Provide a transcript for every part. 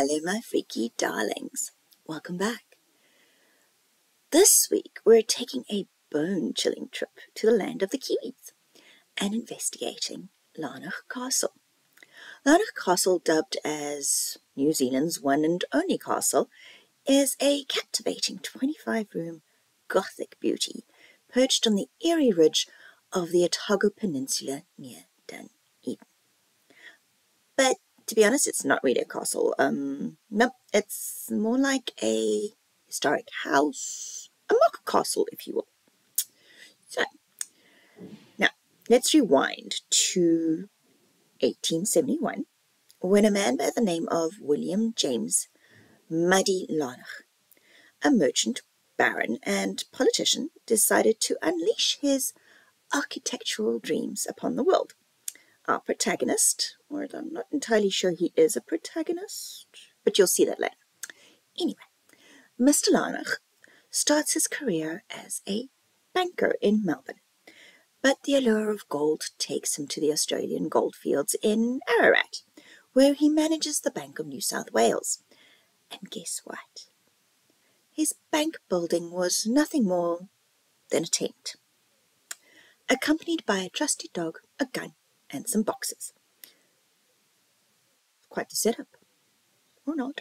Hello, my freaky darlings. Welcome back. This week, we're taking a bone-chilling trip to the land of the Kiwis and investigating Larnach Castle. Larnach Castle, dubbed as New Zealand's one and only castle, is a captivating 25-room Gothic beauty perched on the eerie ridge of the Otago Peninsula near Dunedin. But to be honest, it's not really a castle. No, it's more like a historic house, a mock castle, if you will. So, now, let's rewind to 1871, when a man by the name of William James Muddy Larnach, a merchant, baron, and politician, decided to unleash his architectural dreams upon the world. Our protagonist, or I'm not entirely sure he is a protagonist, but you'll see that later. Anyway, Mr. Larnach starts his career as a banker in Melbourne, but the allure of gold takes him to the Australian goldfields in Ararat, where he manages the Bank of New South Wales. And guess what? His bank building was nothing more than a tent, accompanied by a trusty dog, a gun, and some boxes. Quite the setup, or not.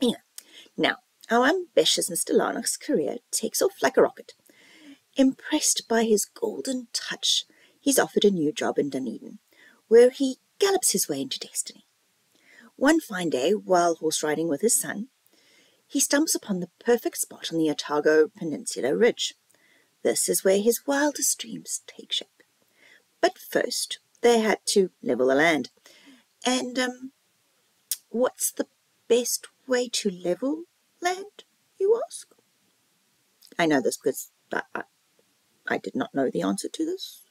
Anyway, now, our ambitious Mr. Larnach's career takes off like a rocket. Impressed by his golden touch, he's offered a new job in Dunedin, where he gallops his way into destiny. One fine day, while horse riding with his son, he stumbles upon the perfect spot on the Otago Peninsula ridge. This is where his wildest dreams take shape. But first, they had to level the land. And what's the best way to level land, you ask? I know this because I did not know the answer to this.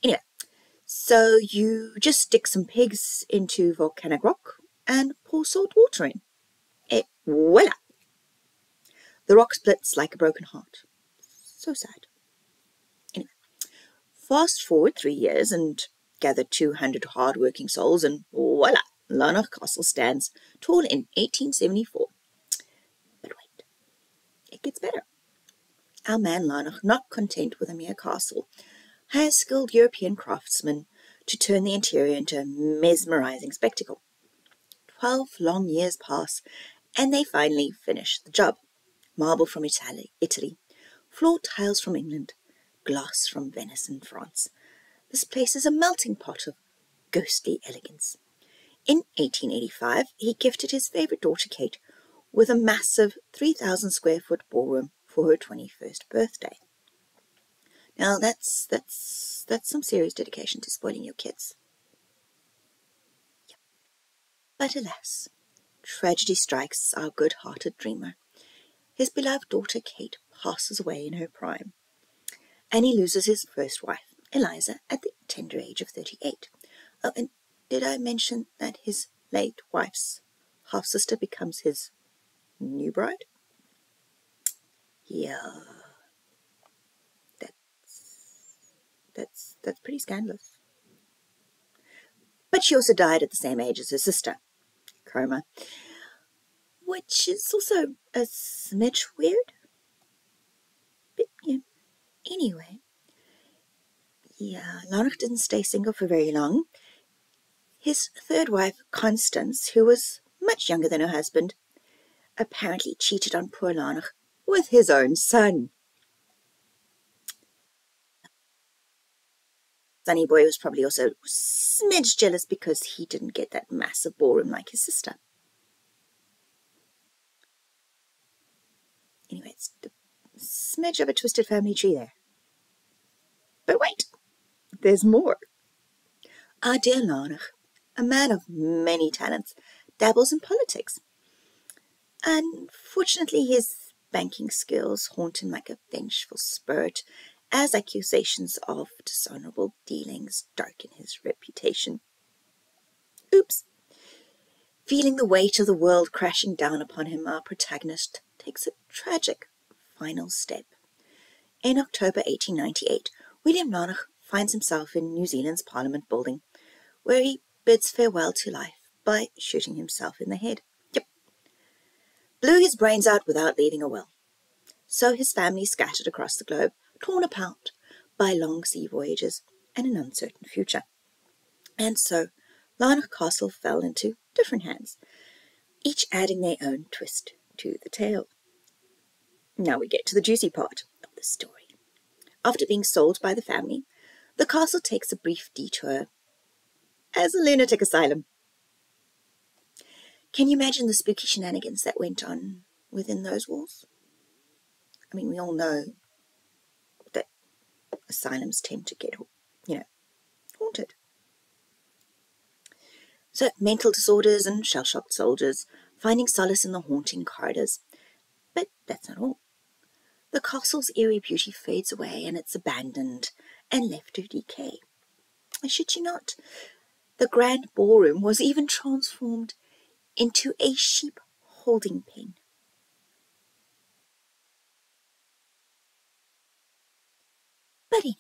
Anyway, so you just stick some pegs into volcanic rock and pour salt water in. Voila! The rock splits like a broken heart. So sad. Anyway, fast forward 3 years and gather 200 hard-working souls, and voila! Larnach Castle stands tall in 1874. But wait, it gets better. Our man Larnach, not content with a mere castle, hires skilled European craftsmen to turn the interior into a mesmerizing spectacle. 12 long years pass, and they finally finish the job. Marble from Italy, floor tiles from England, glass from Venice and France. This place is a melting pot of ghostly elegance. In 1885, he gifted his favourite daughter, Kate, with a massive 3,000 square foot ballroom for her 21st birthday. Now, that's some serious dedication to spoiling your kids. Yeah. But alas, tragedy strikes our good-hearted dreamer. His beloved daughter, Kate, passes away in her prime, and he loses his first wife, Eliza, at the tender age of 38. Oh, and did I mention that his late wife's half-sister becomes his new bride? Yeah, that's pretty scandalous. But she also died at the same age as her sister, Coma, which is also a smidge weird. But yeah, anyway, yeah, Larnach didn't stay single for very long. His third wife, Constance, who was much younger than her husband, apparently cheated on poor Larnach with his own son. Sonny boy was probably also a smidge jealous because he didn't get that massive ballroom like his sister. Anyway, it's a smidge of a twisted family tree there. But wait, there's more. Our dear Larnach, a man of many talents, dabbles in politics. Unfortunately, his banking skills haunt him like a vengeful spirit, as accusations of dishonourable dealings darken his reputation. Oops! Feeling the weight of the world crashing down upon him, our protagonist takes a tragic final step. In October 1898, William Larnach finds himself in New Zealand's Parliament building, where he bids farewell to life by shooting himself in the head. Yep. Blew his brains out without leaving a will. So his family scattered across the globe, torn apart by long sea voyages and an uncertain future. And so Larnach Castle fell into different hands, each adding their own twist to the tale. Now we get to the juicy part of the story. After being sold by the family, the castle takes a brief detour as a lunatic asylum. Can you imagine the spooky shenanigans that went on within those walls? I mean, we all know that asylums tend to get, haunted. So, mental disorders and shell-shocked soldiers finding solace in the haunting corridors. But that's not all. The castle's eerie beauty fades away and it's abandoned and left to decay. Should you not? The grand ballroom was even transformed into a sheep holding pen. But anyway,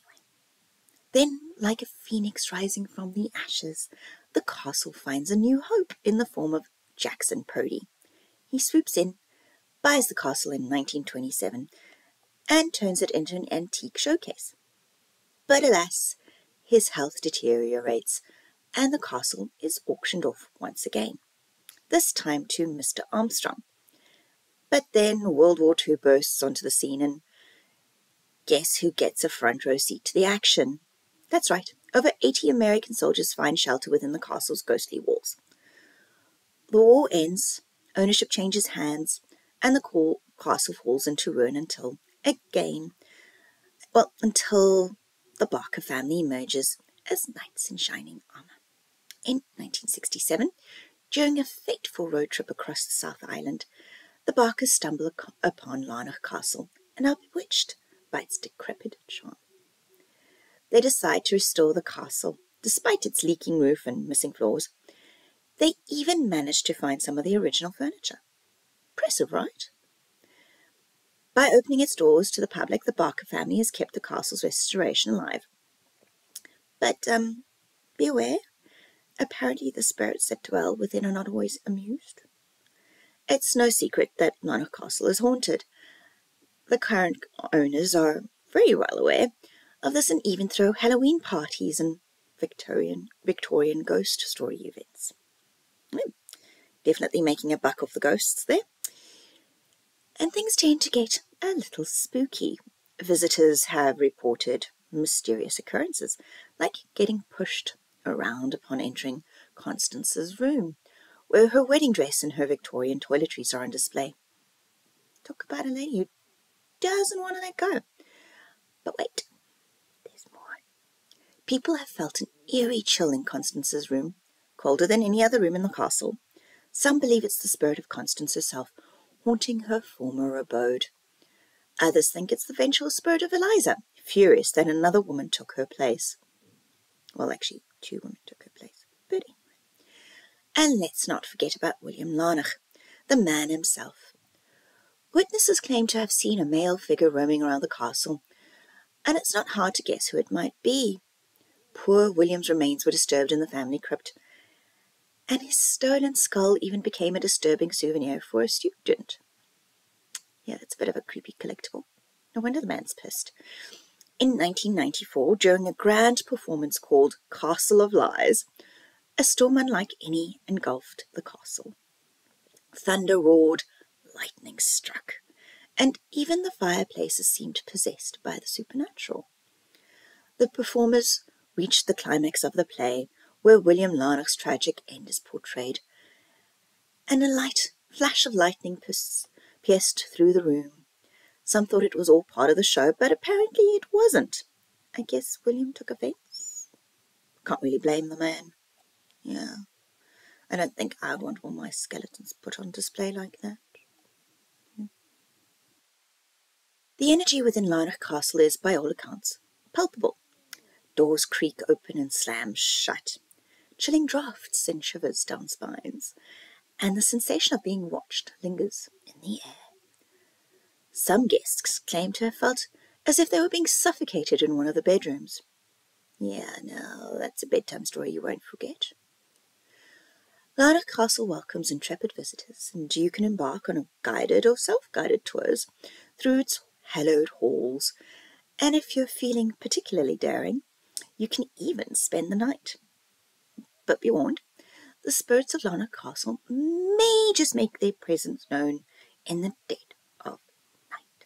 then, like a phoenix rising from the ashes, the castle finds a new hope in the form of Jackson Purdy. He swoops in, buys the castle in 1927, and turns it into an antique showcase. But alas, his health deteriorates, and the castle is auctioned off once again, this time to Mr. Armstrong. But then World War II bursts onto the scene, and guess who gets a front row seat to the action? That's right, over 80 American soldiers find shelter within the castle's ghostly walls. The war ends, ownership changes hands, and the castle falls into ruin until the Barker family emerges as knights in shining armour. In 1967, during a fateful road trip across the South Island, the Barkers stumble upon Larnach Castle and are bewitched by its decrepit charm. They decide to restore the castle, despite its leaking roof and missing floors. They even manage to find some of the original furniture. Impressive, right? By opening its doors to the public, the Barker family has kept the castle's restoration alive. But be aware, apparently the spirits that dwell within are not always amused. It's no secret that Larnach Castle is haunted. The current owners are very well aware of this and even throw Halloween parties and Victorian ghost story events. Definitely making a buck off the ghosts there. And things tend to get a little spooky. Visitors have reported mysterious occurrences, like getting pushed around upon entering Constance's room, where her wedding dress and her Victorian toiletries are on display. Talk about a lady who doesn't want to let go. But wait, there's more. People have felt an eerie chill in Constance's room, colder than any other room in the castle. Some believe it's the spirit of Constance herself, haunting her former abode. Others think it's the vengeful spirit of Eliza, furious that another woman took her place. Well, actually, 2 women took her place. But anyway. And let's not forget about William Larnach, the man himself. Witnesses claim to have seen a male figure roaming around the castle, and it's not hard to guess who it might be. Poor William's remains were disturbed in the family crypt, and his stolen skull even became a disturbing souvenir for a student. Yeah, that's a bit of a creepy collectible. No wonder the man's pissed. In 1994, during a grand performance called Castle of Lies, a storm unlike any engulfed the castle. Thunder roared, lightning struck, and even the fireplaces seemed possessed by the supernatural. The performers reached the climax of the play, where William Larnach's tragic end is portrayed, and a flash of lightning pierced through the room. Some thought it was all part of the show, but apparently it wasn't. I guess William took offence. Can't really blame the man. Yeah, I don't think I'd want all my skeletons put on display like that. The energy within Larnach Castle is, by all accounts, palpable. Doors creak open and slam shut. Chilling draughts send shivers down spines, and the sensation of being watched lingers in the air. Some guests claim to have felt as if they were being suffocated in one of the bedrooms. Yeah, no, that's a bedtime story you won't forget. Larnach Castle welcomes intrepid visitors, and you can embark on guided or self-guided tours through its hallowed halls. And if you're feeling particularly daring, you can even spend the night. But be warned, the spirits of Larnach Castle may just make their presence known in the dead of night.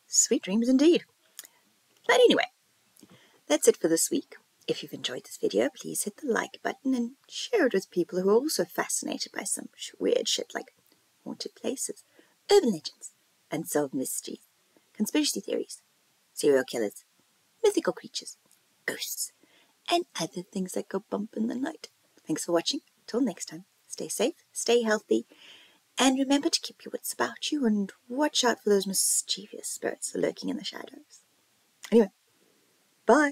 Sweet dreams indeed. But anyway, that's it for this week. If you've enjoyed this video, please hit the like button and share it with people who are also fascinated by some weird shit like haunted places, urban legends, unsolved mysteries, conspiracy theories, serial killers, mythical creatures, ghosts, and other things that go bump in the night. Thanks for watching. Till next time, stay safe, stay healthy, and remember to keep your wits about you and watch out for those mischievous spirits lurking in the shadows. Anyway, bye.